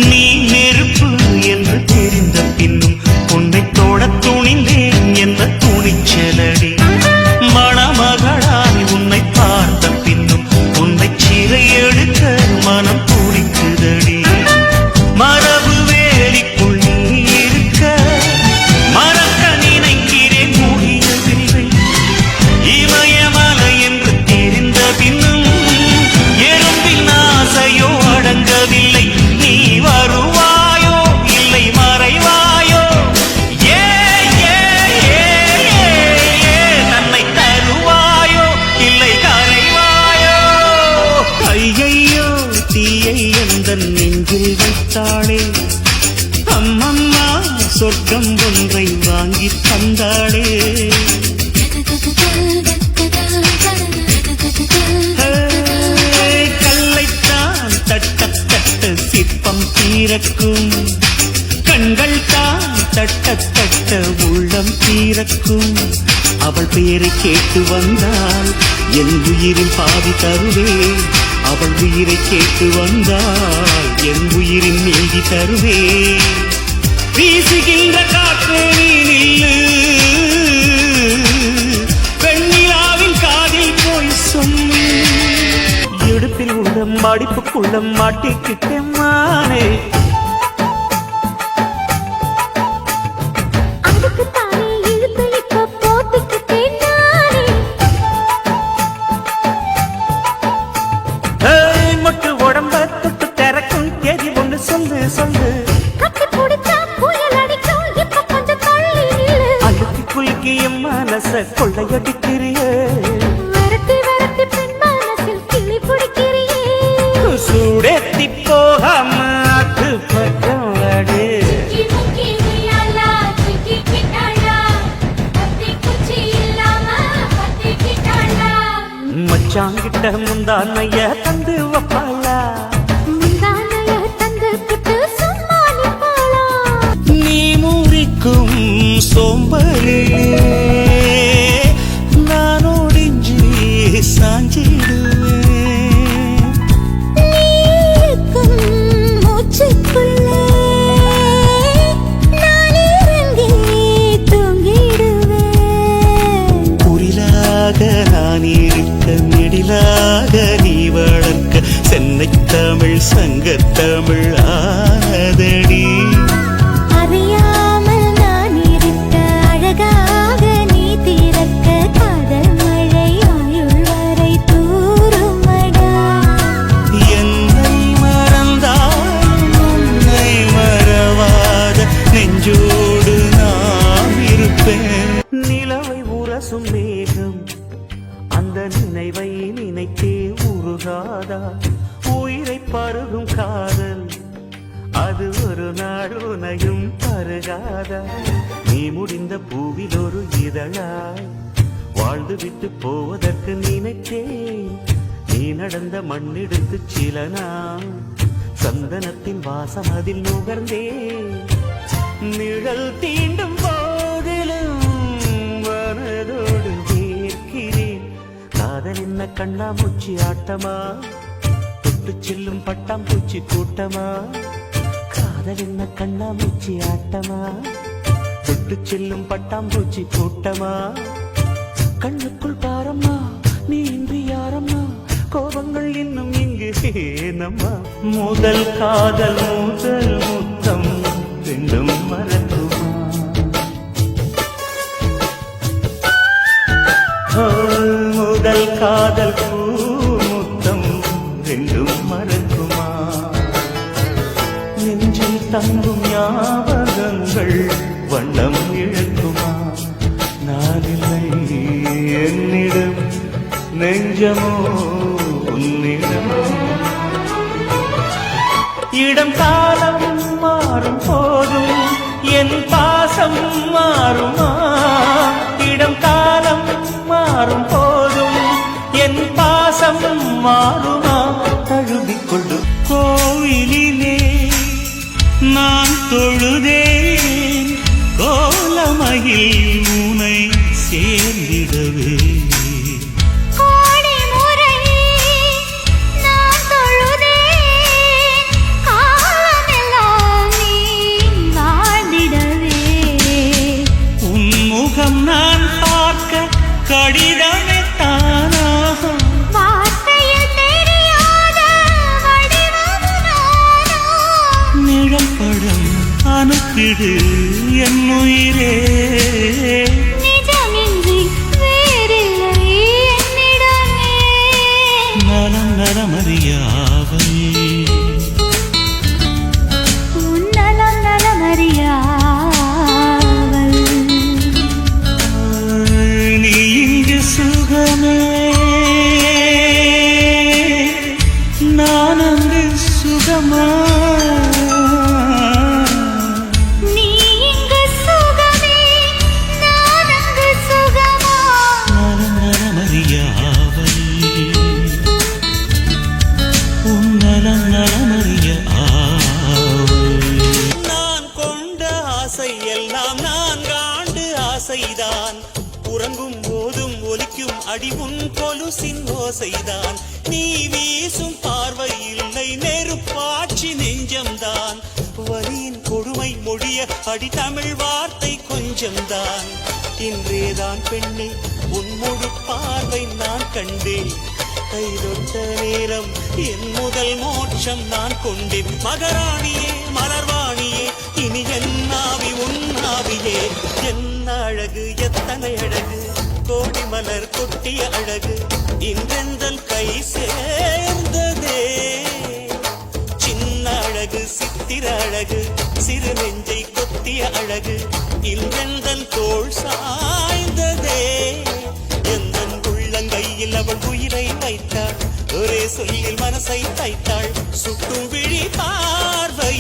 நீ நெருப்பு என்று தெரிந்த பின்னும் உன்னை தொட துணிந்தேன் என்ற துணிச்சலடி மணமகளாய் உன்னை பார்த்த பின்னும் உன்னை சிறை எடுக்க மனம் துடிக்குதடி மரபு வேலிக்குள் நீ இருக்க மறக்க நினைக்கிறேன் முடியவில்லை இமயமலை என்று தெரிந்த பின்னும் எறும்பின் ஆசையோ அடங்கவில்லை நீ வருவாயோ இல்லை மறைவாயோ ஏ தன்னை தருவாயோ இல்லை கரைவாயோ ஐயையோ தீயை எந்த நெஞ்சில் வைத்தாளே அம்மம்மா சொர்க்கம் ஒன்றை வாங்கி தந்தாளே கல்லைத்தான் தட்ட தட்ட சிற்பம் தீரக்கும் கண்கள் தான் தட்ட தட்ட உள்ளம் தீரக்கும் அவள் பெயரை கேட்டு வந்தால் என் உயிரின் பாதி தருவேன் அவள் உயிரை கேட்டு வந்தால் என் உயிரின் மீதி தருவேன் வீசுகின்ற காற்றே நில்லு வெண்ணிலாவின் காதில் போய் சொல்லு இடுப்பில் உள்ள மடிப்புக்குள்ள மாட்டிக்கிட்டேன் மானே மொட்டு உடம்ப தொட்டு திறக்கும் தேதி ஒன்று சொல்லு சொல்லு அழுத்தி குலுக்கி என் மனச கொள்ளையடிக்கிறியே சூடேத்தி போகாம அது பக்கம் வாடு மச்சாங்கிட்ட முந்தானைய தந்து வப்பாளா நீ மூரிக்கும் சோம்பலே நான் ஒடிஞ்சி சாஞ்சிடுவேன் நான் இருக்க நெடிலாக நீ வளர்க்க சென்னை தமிழ் சங்கத்தமிழ் ஆதடி அறியாமல் நான் இருக்க அழகாக நீ திறக்க காதல் மழை ஆயுள் வரை தூருமடா என்னை மறந்தாலும் உன்னை மறவாத நெஞ்சோடு நான் இருப்பேன் நிலவை உரசும் மேகம் அந்த நினைவை நினைத்தே உருகாதா உயிரை பருகும் காதல் அது ஒரு நாள் உனையும் பருகாதா நீ முடிந்த பூவில் ஒரு இதழாய் வாழ்ந்து விட்டு போவதற்கு நினைத்தேன் நீ நடந்த மண்ணெடுத்து சில நாள் சந்தனத்தின் வாசம் அதில் நுகர்ந்தேன் நிழல் தீண்டும் போதிலும் மனதோடு வேர்க்கிறேன் காதல் என்ன கண்ணாமூச்சி ஆட்டமா தொட்டு செல்லும் பட்டாம்பூச்சி கூட்டமா காதல் என்ன கண்ணாமூச்சி ஆட்டமா தொட்டு செல்லும் பட்டாம்பூச்சி கூட்டமா கண்ணுக்குள் பாரம்மா நீ இன்றி யாரம்மா கோபங்கள் இன்னும் இங்கு ஏனம்மா முதல் காதல் முதல் முத்தம் ரெண்டும் மறக்குமா முதல் காதல் முத்தம் ரெண்டும் மறக்குமா நெஞ்சில் தங்கும் ஞாபகங்கள் வண்ணம் இழக்குமா நானில்லை என்னிடம் நெஞ்சமோ உன்னிடம் இடம் காலம் மாறும் போதும் என் பாசம் மாறுமா இடம் காலம் மாறும் போதும் என் பாசம் மாறுமா தழுவிக்கொண்டு கோவிலிலே நான் தொழுதேன் கோலமயில் முனை சேர்ந்திடவே கோடி முறை நான் தொழுதேன் காலமெல்லாம் நிழல் படம் அனுப்பிடு என் உயிரே நிஜமின்றி வேறில்லை என்னிடமே நலம் நலமறியாவை உன் நலம் நலமறியாவல் நீ இங்கு சுகமே நான் அங்கு சுகமா நீ இங்கு சுகமே நான் அங்கு சுகமா நலம் நலமறியாவை உன் நலம் நலமறியாவை நான் கொண்ட ஆசை எல்லாம் நான் காண்டு ஆசைதான் உறங்கும் போதும் ஒலிக்கும் அடி உன் கொலுசின் ஓசைதான் நீ வீசும் பார்வை இல்லை நெருப்பாட்சி நெஞ்சம்தான் வலியின் கொடுமை மொழிய அடி தமிழ் வார்த்தை கொஞ்சம்தான் இன்றேதான் பெண்ணே உன் முழு பார்வை நான் கண்டேன் கைதொட்ட நேரம் என் முதல் மோட்சம் நான் கொண்டேன் மகராணியே மலர்வாணியே இனி என்னாவி உன்னாவியே என்ன அழகு எத்தனை அழகு கோடி மலர் கொட்டிய அழகு இன்றெந்தல் கை சேர்ந்ததே சின்ன அழகு சித்திர அழகு சிறு நெஞ்சை கொத்திய அழகு இன்றெந்தல் தோள் சாய்ந்ததே எந்தன் உள்ளங்கையில் அவள் உயிரை வைத்தாள் ஒரே சொல்லில் மனசை தைத்தாள் சுட்டும் விழி பார்வை